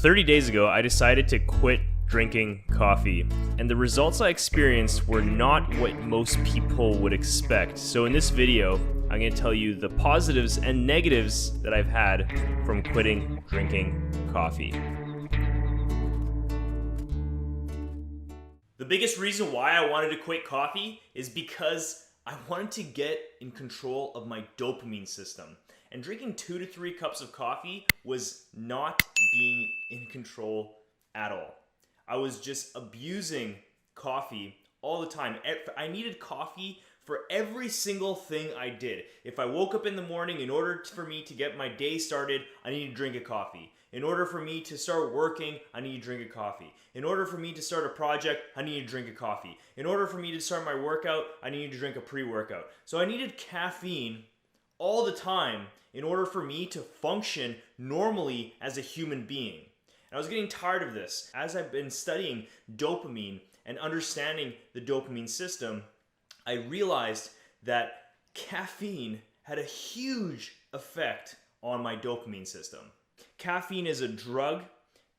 30 days ago, I decided to quit drinking coffee, and the results I experienced were not what most people would expect. So in this video, I'm going to tell you the positives and negatives that I've had from quitting drinking coffee. The biggest reason why I wanted to quit coffee is because I wanted to get in control of my dopamine system. And drinking 2 to 3 cups of coffee was not being in control at all. I was just abusing coffee all the time. I needed coffee for every single thing I did. If I woke up in the morning, in order for me to get my day started, I needed to drink a coffee. In order for me to start working, I need to drink a coffee. In order for me to start a project, I need to drink a coffee. In order for me to start my workout, I needed to drink a pre-workout. So I needed caffeine all the time in order for me to function normally as a human being. And I was getting tired of this. As I've been studying dopamine and understanding the dopamine system, I realized that caffeine had a huge effect on my dopamine system. Caffeine is a drug,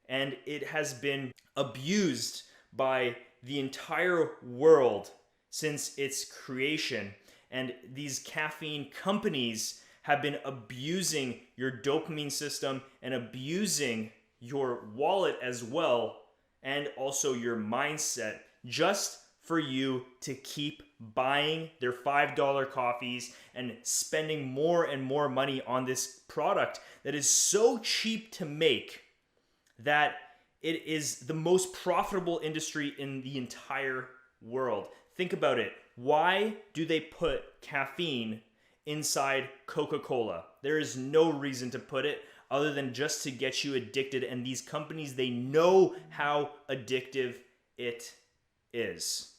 and it has been abused by the entire world since its creation. And these caffeine companies have been abusing your dopamine system and abusing your wallet as well, and also your mindset, just for you to keep buying their $5 coffees and spending more and more money on this product that is so cheap to make that it is the most profitable industry in the entire world. Think about it. Why do they put caffeine inside Coca-Cola? There is no reason to put it other than just to get you addicted, and these companies, they know how addictive it is.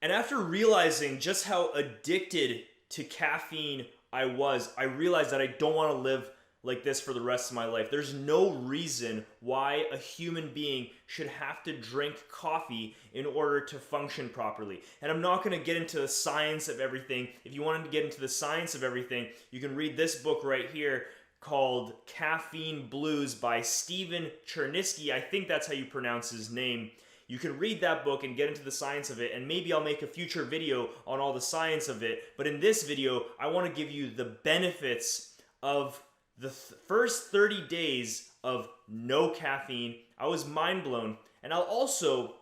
And after realizing just how addicted to caffeine I realized that I don't want to live like this for the rest of my life. There's no reason why a human being should have to drink coffee in order to function properly. And I'm not going to get into the science of everything. If you wanted to get into the science of everything, you can read this book right here called Caffeine Blues by Stephen Chernisky. I think that's how you pronounce his name. You can read that book and get into the science of it, and maybe I'll make a future video on all the science of it. But in this video, I want to give you the benefits of the first 30 days of no caffeine. I was mind blown. And I'll also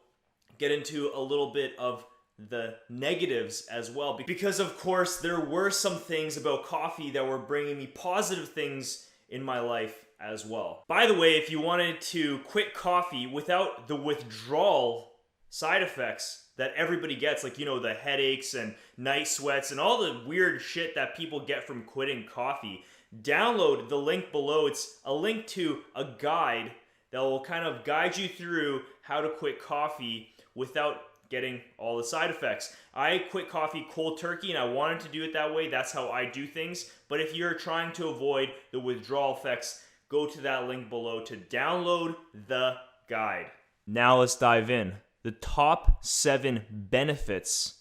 get into a little bit of the negatives as well, because of course there were some things about coffee that were bringing me positive things in my life as well. By the way, if you wanted to quit coffee without the withdrawal side effects that everybody gets, like, the headaches and night sweats and all the weird shit that people get from quitting coffee, download the link below. It's a link to a guide that will kind of guide you through how to quit coffee without getting all the side effects. I quit coffee cold turkey, and I wanted to do it that way. That's how I do things. But if you're trying to avoid the withdrawal effects, go to that link below to download the guide. Now let's dive in. The top 7 benefits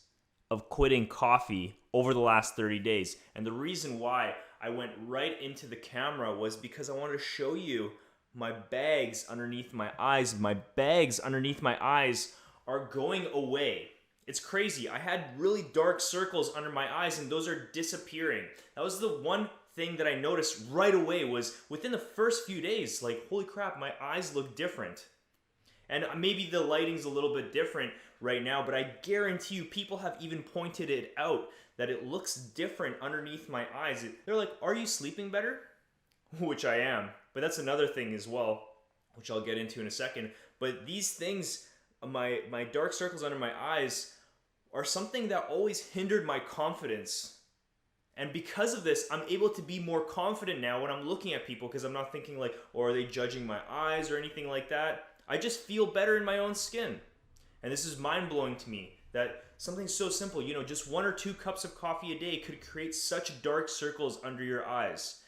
of quitting coffee over the last 30 days. And the reason why I went right into the camera was because I wanted to show you my bags underneath my eyes. My bags underneath my eyes are going away. It's crazy. I had really dark circles under my eyes, and those are disappearing. That was the one thing that I noticed right away. Was within the first few days, like, holy crap, my eyes look different. And maybe the lighting's a little bit different right now, but I guarantee you people have even pointed it out that it looks different underneath my eyes. They're like, are you sleeping better? Which I am. But that's another thing as well, which I'll get into in a second. But these things, my dark circles under my eyes, are something that always hindered my confidence. And because of this, I'm able to be more confident now when I'm looking at people, because I'm not thinking like, oh, are they judging my eyes or anything like that? I just feel better in my own skin. And this is mind-blowing to me, that something so simple, just 1 or 2 cups of coffee a day could create such dark circles under your eyes.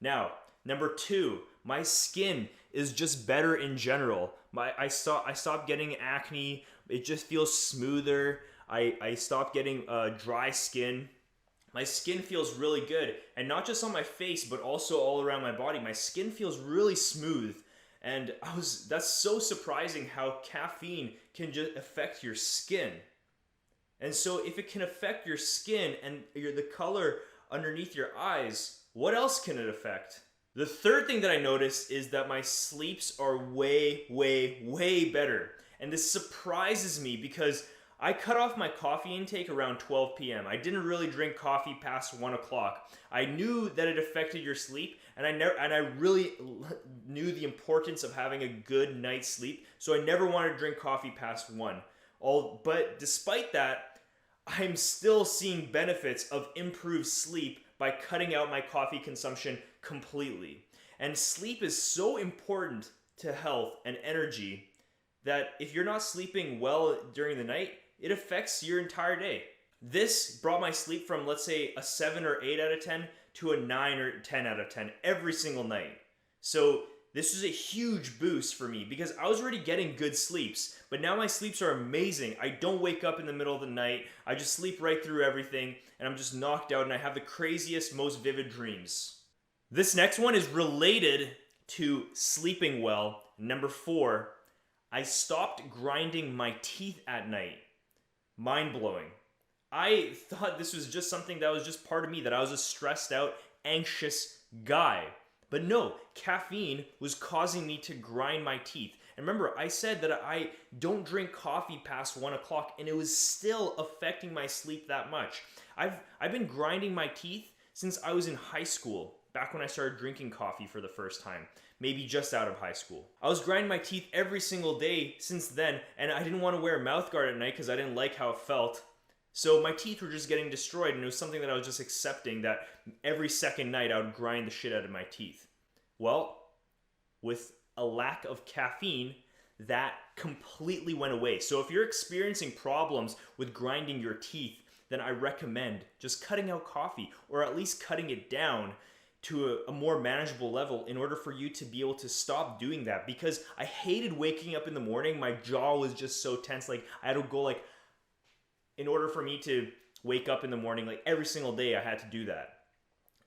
Now, number 2, my skin is just better in general. I stopped getting acne. It just feels smoother. I stopped getting dry skin. My skin feels really good, and not just on my face, but also all around my body. My skin feels really smooth, And that's so surprising how caffeine can just affect your skin. And so if it can affect your skin and the color underneath your eyes, what else can it affect? The third thing that I noticed is that my sleeps are way, way, way better. And this surprises me because I cut off my coffee intake around 12 p.m. I didn't really drink coffee past 1 o'clock. I knew that it affected your sleep, and I really knew the importance of having a good night's sleep, so I never wanted to drink coffee past 1. But despite that, I'm still seeing benefits of improved sleep by cutting out my coffee consumption completely. And sleep is so important to health and energy that if you're not sleeping well during the night, it affects your entire day. This brought my sleep from, let's say, a 7 or 8 out of 10 to a 9 or 10 out of 10 every single night. So this was a huge boost for me because I was already getting good sleeps, but now my sleeps are amazing. I don't wake up in the middle of the night. I just sleep right through everything, and I'm just knocked out, and I have the craziest, most vivid dreams. This next one is related to sleeping well. Number 4, I stopped grinding my teeth at night. Mind-blowing. I thought this was just something that was just part of me, that I was a stressed out, anxious guy. But no, caffeine was causing me to grind my teeth. And remember, I said that I don't drink coffee past 1 o'clock, and it was still affecting my sleep that much. I've been grinding my teeth since I was in high school, back when I started drinking coffee for the first time, maybe just out of high school. I was grinding my teeth every single day since then, and I didn't want to wear a mouth guard at night because I didn't like how it felt. So my teeth were just getting destroyed, and it was something that I was just accepting, that every second night I would grind the shit out of my teeth. Well, with a lack of caffeine, that completely went away. So if you're experiencing problems with grinding your teeth, then I recommend just cutting out coffee, or at least cutting it down to a more manageable level in order for you to be able to stop doing that. Because I hated waking up in the morning. My jaw was just so tense. Like I had to go in order for me to wake up in the morning, like every single day I had to do that.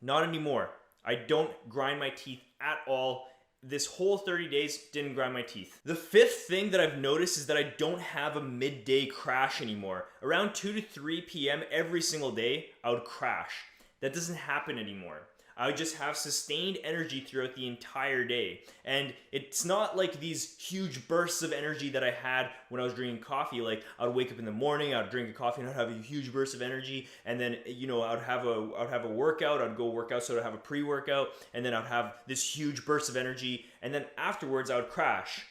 Not anymore. I don't grind my teeth at all. This whole 30 days, didn't grind my teeth. The fifth thing that I've noticed is that I don't have a midday crash anymore. Around 2 to 3 p.m. every single day, I would crash. That doesn't happen anymore. I would just have sustained energy throughout the entire day. And it's not like these huge bursts of energy that I had when I was drinking coffee. Like I would wake up in the morning, I would drink a coffee, and I'd have a huge burst of energy. And then, I would have a workout. I'd go work out, so I'd have a pre-workout. And then I'd have this huge burst of energy. And then afterwards, I would crash.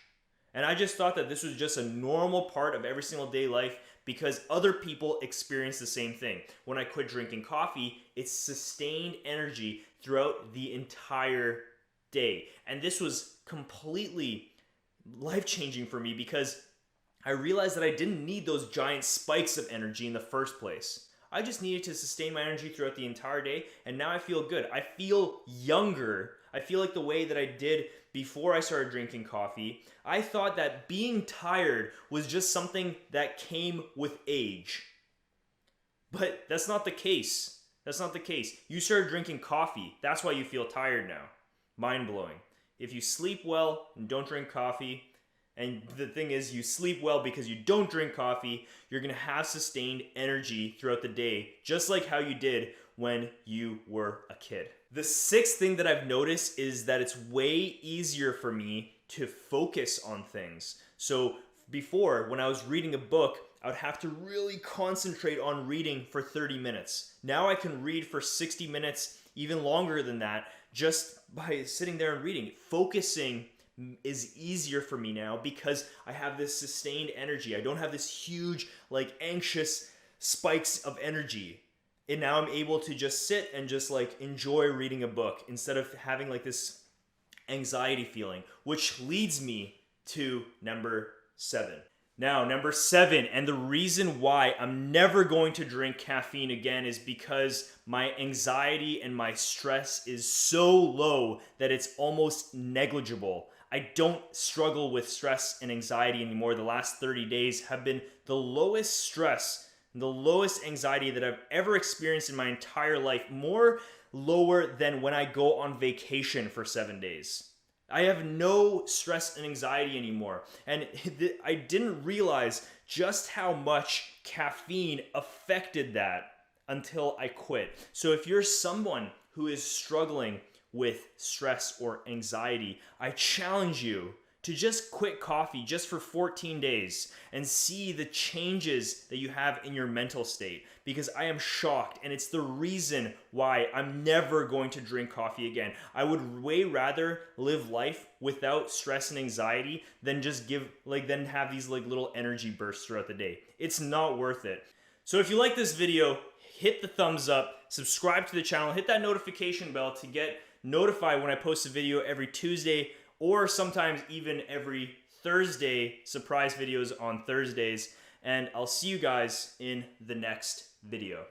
And I just thought that this was just a normal part of every single day life, because other people experience the same thing. When I quit drinking coffee, it's sustained energy throughout the entire day. And this was completely life-changing for me because I realized that I didn't need those giant spikes of energy in the first place. I just needed to sustain my energy throughout the entire day, and now I feel good. I feel younger. I feel like the way that I did before I started drinking coffee. I thought that being tired was just something that came with age. But that's not the case. That's not the case. You started drinking coffee. That's why you feel tired now. Mind-blowing. If you sleep well and don't drink coffee, and the thing is, you sleep well because you don't drink coffee, you're going to have sustained energy throughout the day, just like how you did when you were a kid. The sixth thing that I've noticed is that it's way easier for me to focus on things. So before, when I was reading a book, I would have to really concentrate on reading for 30 minutes. Now I can read for 60 minutes, even longer than that, just by sitting there and reading. Focusing is easier for me now because I have this sustained energy. I don't have this huge, anxious spikes of energy. And now I'm able to just sit and just enjoy reading a book instead of having this anxiety feeling, which leads me to number 7. Now, number 7, and the reason why I'm never going to drink caffeine again is because my anxiety and my stress is so low that it's almost negligible. I don't struggle with stress and anxiety anymore. The last 30 days have been the lowest stress, the lowest anxiety that I've ever experienced in my entire life, more lower than when I go on vacation for 7 days. I have no stress and anxiety anymore. And I didn't realize just how much caffeine affected that until I quit. So if you're someone who is struggling with stress or anxiety, I challenge you to just quit coffee just for 14 days and see the changes that you have in your mental state, because I am shocked, and it's the reason why I'm never going to drink coffee again. I would way rather live life without stress and anxiety than just than have these little energy bursts throughout the day. It's not worth it. So if you like this video, hit the thumbs up, subscribe to the channel, hit that notification bell to get notified when I post a video every Tuesday, or sometimes even every Thursday, surprise videos on Thursdays. And I'll see you guys in the next video.